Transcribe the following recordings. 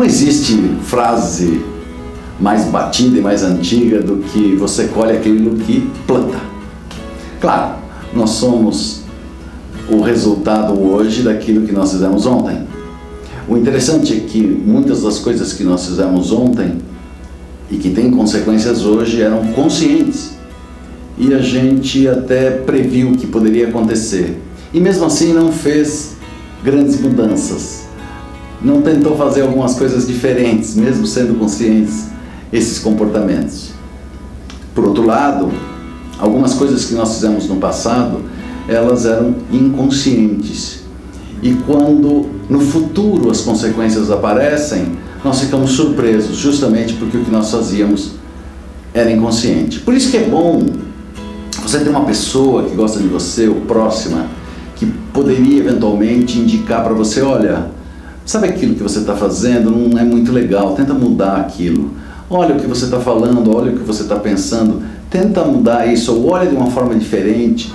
Não existe frase mais batida e mais antiga do que você colhe aquilo que planta. Claro, nós somos o resultado hoje daquilo que nós fizemos ontem. O interessante é que muitas das coisas que nós fizemos ontem e que têm consequências hoje eram conscientes. E a gente até previu o que poderia acontecer. E mesmo assim não fez grandes mudanças. Não tentou fazer algumas coisas diferentes, mesmo sendo conscientes esses comportamentos. Por outro lado, algumas coisas que nós fizemos no passado, elas eram inconscientes. E quando no futuro as consequências aparecem, nós ficamos surpresos, justamente porque o que nós fazíamos era inconsciente. Por isso que é bom você ter uma pessoa que gosta de você, ou próxima, que poderia eventualmente indicar para você, olha, sabe aquilo que você está fazendo não é muito legal, tenta mudar aquilo. Olha o que você está falando, olha o que você está pensando, tenta mudar isso, ou olha de uma forma diferente.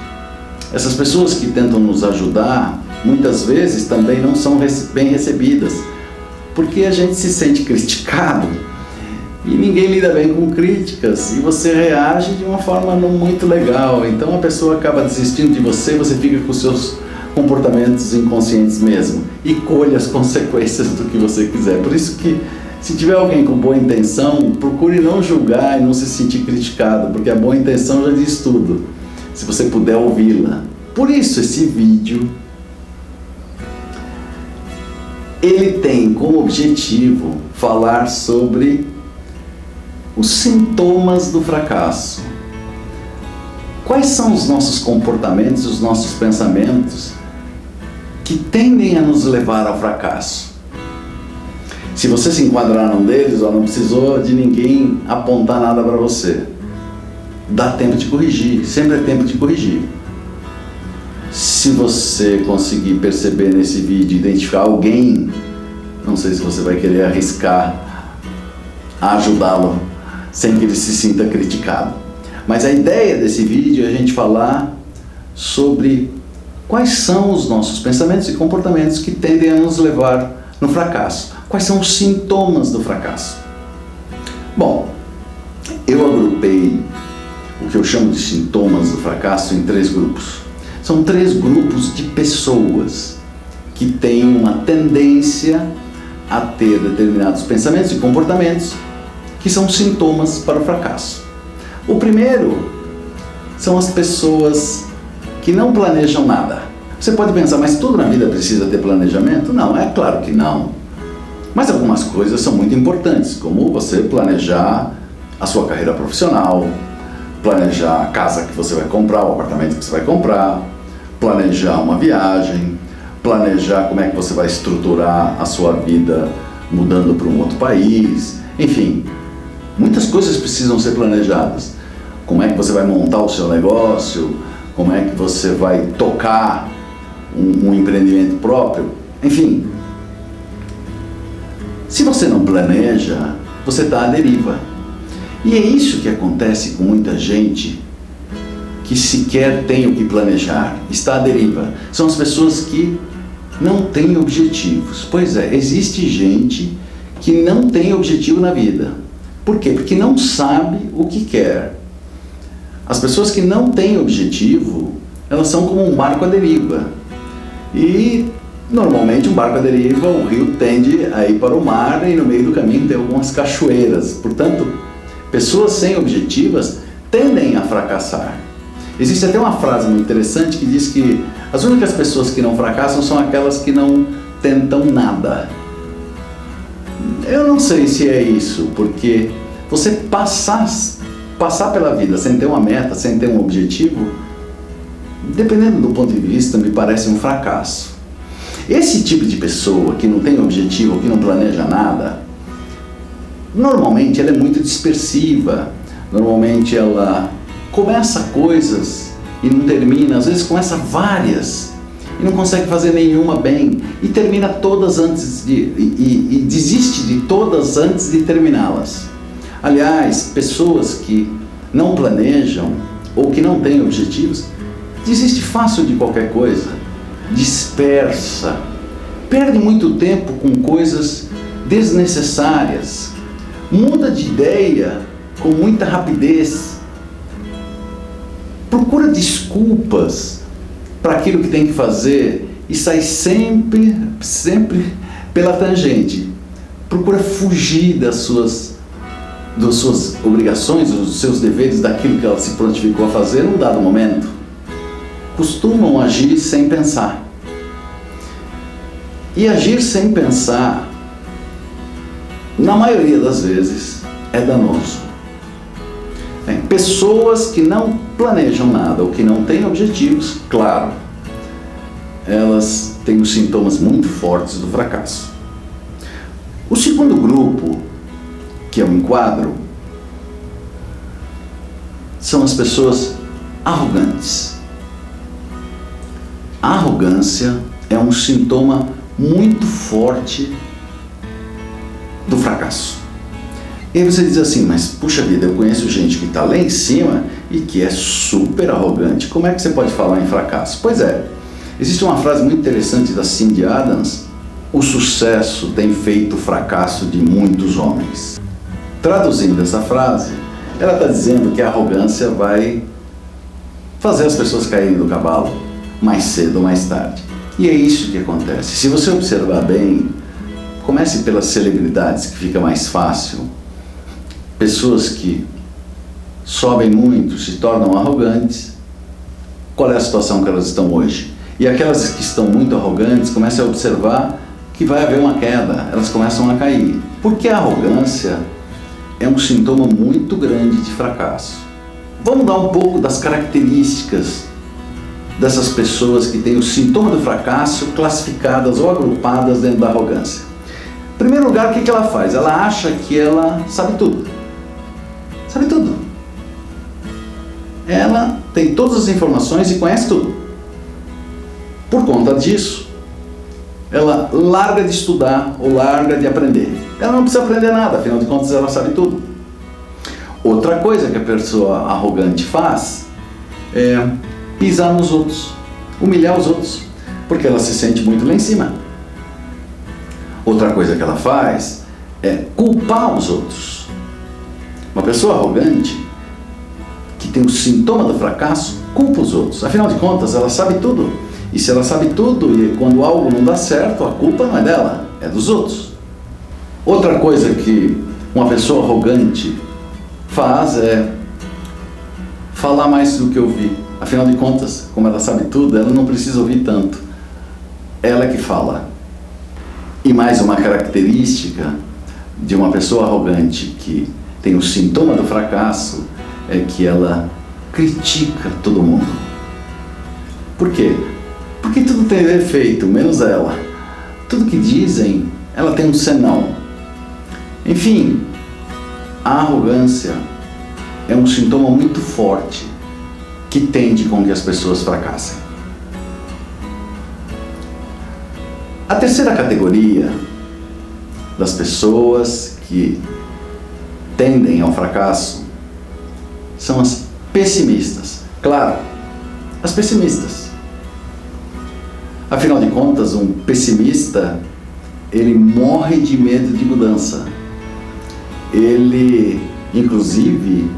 Essas pessoas que tentam nos ajudar, muitas vezes também não são bem recebidas, porque a gente se sente criticado e ninguém lida bem com críticas e você reage de uma forma não muito legal. Então a pessoa acaba desistindo de você, você fica com os seus comportamentos inconscientes mesmo e colhe as consequências do que você quiser. Por isso que, se tiver alguém com boa intenção, procure não julgar e não se sentir criticado, porque a boa intenção já diz tudo, se você puder ouvi-la. Por isso esse vídeo, ele tem como objetivo falar sobre os sintomas do fracasso. Quais são os nossos comportamentos, os nossos pensamentos que tendem a nos levar ao fracasso? Se você se enquadrar num deles, não precisou de ninguém apontar nada para você. Dá tempo de corrigir, sempre é tempo de corrigir. Se você conseguir perceber nesse vídeo, identificar alguém, não sei se você vai querer arriscar a ajudá-lo sem que ele se sinta criticado. Mas a ideia desse vídeo é a gente falar sobre quais são os nossos pensamentos e comportamentos que tendem a nos levar no fracasso. Quais são os sintomas do fracasso? Bom, eu agrupei o que eu chamo de sintomas do fracasso em 3 grupos. São 3 grupos de pessoas que têm uma tendência a ter determinados pensamentos e comportamentos que são sintomas para o fracasso. O primeiro são as pessoas que não planejam nada. Você pode pensar, mas tudo na vida precisa ter planejamento? Não, é claro que não. Mas algumas coisas são muito importantes, como você planejar a sua carreira profissional, planejar a casa que você vai comprar, o apartamento que você vai comprar, planejar uma viagem, planejar como é que você vai estruturar a sua vida mudando para um outro país, enfim, muitas coisas precisam ser planejadas. Como é que você vai montar o seu negócio, como é que você vai tocar um empreendimento próprio, enfim. Se você não planeja, você está à deriva. E é isso que acontece com muita gente que sequer tem o que planejar, está à deriva. São as pessoas que não têm objetivos. Pois é, existe gente que não tem objetivo na vida. Por quê? Porque não sabe o que quer. As pessoas que não têm objetivo, elas são como um barco à deriva. E normalmente um barco à deriva, o rio tende a ir para o mar e no meio do caminho tem algumas cachoeiras. Portanto, pessoas sem objetivos tendem a fracassar. Existe até uma frase muito interessante que diz que as únicas pessoas que não fracassam são aquelas que não tentam nada. Eu não sei se é isso, porque você passar pela vida sem ter uma meta, sem ter um objetivo, dependendo do ponto de vista, me parece um fracasso. Esse tipo de pessoa que não tem objetivo, que não planeja nada, normalmente ela é muito dispersiva, normalmente ela começa coisas e não termina, às vezes começa várias e não consegue fazer nenhuma bem e termina todas antes e desiste de todas antes de terminá-las. Aliás, pessoas que não planejam ou que não têm objetivos, desiste fácil de qualquer coisa, dispersa, perde muito tempo com coisas desnecessárias, muda de ideia com muita rapidez, procura desculpas para aquilo que tem que fazer e sai sempre pela tangente, procura fugir das suas obrigações, dos seus deveres, daquilo que ela se prontificou a fazer num dado momento. Costumam agir sem pensar. E agir sem pensar, na maioria das vezes, é danoso. Pessoas que não planejam nada ou que não têm objetivos, claro, elas têm os sintomas muito fortes do fracasso. O segundo grupo que eu enquadro são as pessoas arrogantes. A arrogância é um sintoma muito forte do fracasso. E aí você diz assim, mas puxa vida, eu conheço gente que está lá em cima e que é super arrogante. Como é que você pode falar em fracasso? Pois é, existe uma frase muito interessante da Cindy Adams: o sucesso tem feito o fracasso de muitos homens. Traduzindo essa frase, ela está dizendo que a arrogância vai fazer as pessoas caírem do cavalo mais cedo ou mais tarde. E é isso que acontece. Se você observar bem, comece pelas celebridades, que fica mais fácil. Pessoas que sobem muito, se tornam arrogantes. Qual é a situação que elas estão hoje? E aquelas que estão muito arrogantes, comecem a observar que vai haver uma queda, elas começam a cair. Porque a arrogância é um sintoma muito grande de fracasso. Vamos dar um pouco das características dessas pessoas que têm o sintoma do fracasso classificadas ou agrupadas dentro da arrogância. Em primeiro lugar, o que ela faz? Ela acha que ela sabe tudo. Sabe tudo. Ela tem todas as informações e conhece tudo. Por conta disso, ela larga de estudar ou larga de aprender. Ela não precisa aprender nada, afinal de contas ela sabe tudo. Outra coisa que a pessoa arrogante faz é pisar nos outros, humilhar os outros, porque ela se sente muito lá em cima. Outra coisa que ela faz é culpar os outros. Uma pessoa arrogante, que tem o sintoma do fracasso, culpa os outros. Afinal de contas, ela sabe tudo. E se ela sabe tudo e quando algo não dá certo, a culpa não é dela, é dos outros. Outra coisa que uma pessoa arrogante faz é falar mais do que ouvir. Afinal de contas, como ela sabe tudo, ela não precisa ouvir tanto. Ela é que fala. E mais uma característica de uma pessoa arrogante que tem o sintoma do fracasso é que ela critica todo mundo. Por quê? Porque tudo tem defeito, menos ela. Tudo que dizem, ela tem um senão. Enfim, a arrogância é um sintoma muito forte que tende com que as pessoas fracassem. A terceira categoria das pessoas que tendem ao fracasso são as pessimistas. Claro, as pessimistas. Afinal de contas, um pessimista, ele morre de medo de mudança. Ele, inclusive,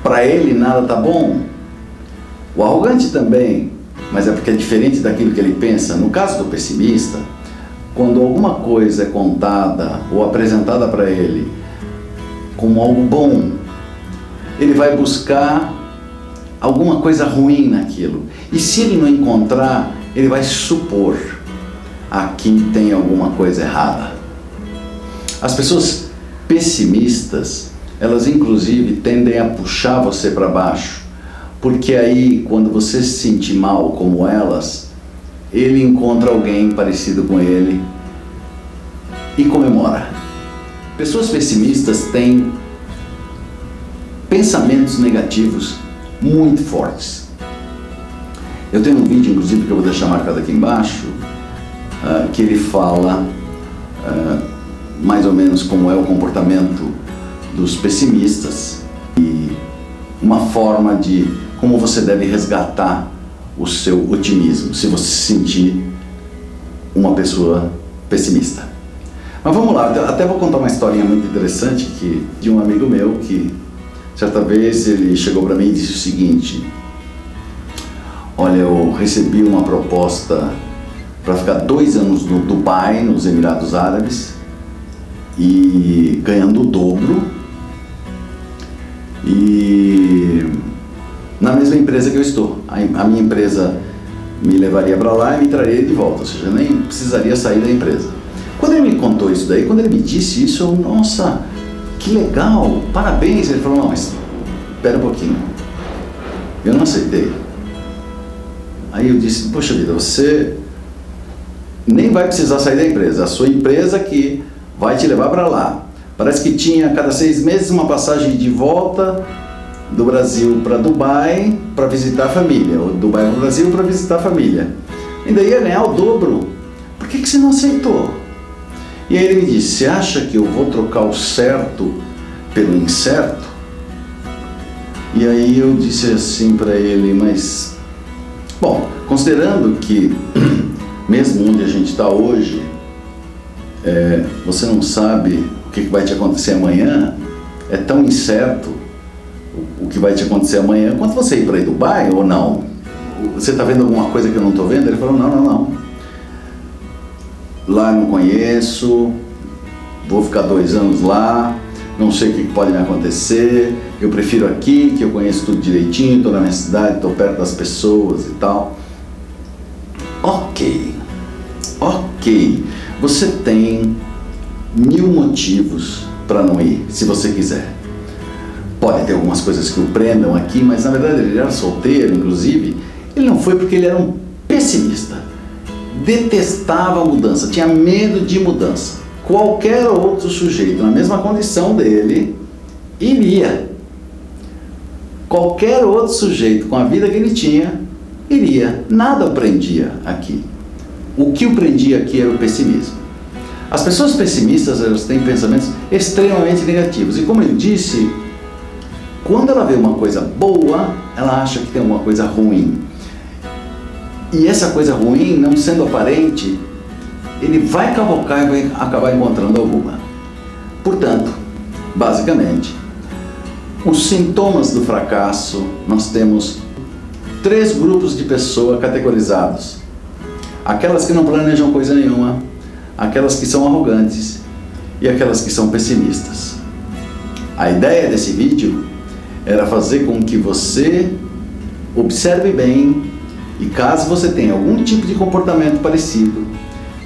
para ele nada tá bom. O arrogante também, mas é porque é diferente daquilo que ele pensa. No caso do pessimista, quando alguma coisa é contada ou apresentada para ele como algo bom, ele vai buscar alguma coisa ruim naquilo. E se ele não encontrar, ele vai supor: aqui tem alguma coisa errada. As pessoas pessimistas, elas inclusive tendem a puxar você para baixo, porque aí quando você se sentir mal como elas, ele encontra alguém parecido com ele e comemora. Pessoas pessimistas têm pensamentos negativos muito fortes. Eu tenho um vídeo, inclusive, que eu vou deixar marcado aqui embaixo, que ele fala mais ou menos como é o comportamento dos pessimistas e uma forma de como você deve resgatar o seu otimismo se você se sentir uma pessoa pessimista. Mas vamos lá, até vou contar uma historinha muito interessante de um amigo meu que, certa vez, ele chegou para mim e disse o seguinte: olha, eu recebi uma proposta para ficar 2 anos no Dubai, nos Emirados Árabes, e ganhando o dobro, e na mesma empresa que eu estou. A minha empresa me levaria para lá e me traria de volta, ou seja, eu nem precisaria sair da empresa. Quando ele me contou isso daí, quando ele me disse isso, eu, nossa, que legal, parabéns. Ele falou: não, mas espera um pouquinho, eu não aceitei. Aí eu disse: poxa vida, você nem vai precisar sair da empresa, a sua empresa que vai te levar para lá. Parece que tinha cada 6 meses uma passagem de volta do Brasil para Dubai para visitar a família, ou Dubai para o Brasil para visitar a família. Ainda ia ganhar o dobro. Por que você não aceitou? E aí ele me disse: você acha que eu vou trocar o certo pelo incerto? E aí eu disse assim para ele: mas, bom, considerando que mesmo onde a gente está hoje, você não sabe o que vai te acontecer amanhã, é tão incerto o que vai te acontecer amanhã quanto você ir para Dubai ou não. Você está vendo alguma coisa que eu não estou vendo? Ele falou: não. Lá eu não conheço, vou ficar 2 anos lá, não sei o que pode me acontecer, eu prefiro aqui, que eu conheço tudo direitinho, estou na minha cidade, estou perto das pessoas e tal. Ok, você tem 1000 motivos para não ir, se você quiser. Pode ter algumas coisas que o prendam aqui, mas na verdade ele era solteiro, inclusive. Ele não foi porque ele era um pessimista, detestava a mudança, tinha medo de mudança. Qualquer outro sujeito na mesma condição dele iria. Qualquer outro sujeito com a vida que ele tinha iria. Nada o prendia aqui. O que o prendia aqui era o pessimismo. As pessoas pessimistas, elas têm pensamentos extremamente negativos. E como ele disse, quando ela vê uma coisa boa, ela acha que tem uma coisa ruim. E essa coisa ruim, não sendo aparente, ele vai cavocar e vai acabar encontrando alguma. Portanto, basicamente, os sintomas do fracasso, nós temos 3 grupos de pessoas categorizados: aquelas que não planejam coisa nenhuma, aquelas que são arrogantes e aquelas que são pessimistas. A ideia desse vídeo era fazer com que você observe bem, e caso você tenha algum tipo de comportamento parecido,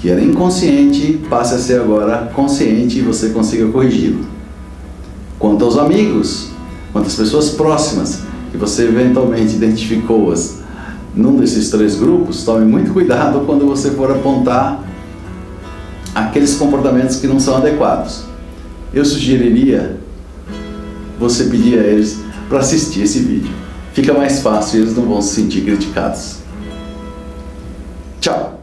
que era inconsciente, passe a ser agora consciente e você consiga corrigi-lo. Quanto aos amigos, quanto às pessoas próximas, que você eventualmente identificou-as num desses 3 grupos, tome muito cuidado quando você for apontar aqueles comportamentos que não são adequados. Eu sugeriria você pedir a eles para assistir esse vídeo. Fica mais fácil e eles não vão se sentir criticados. Tchau!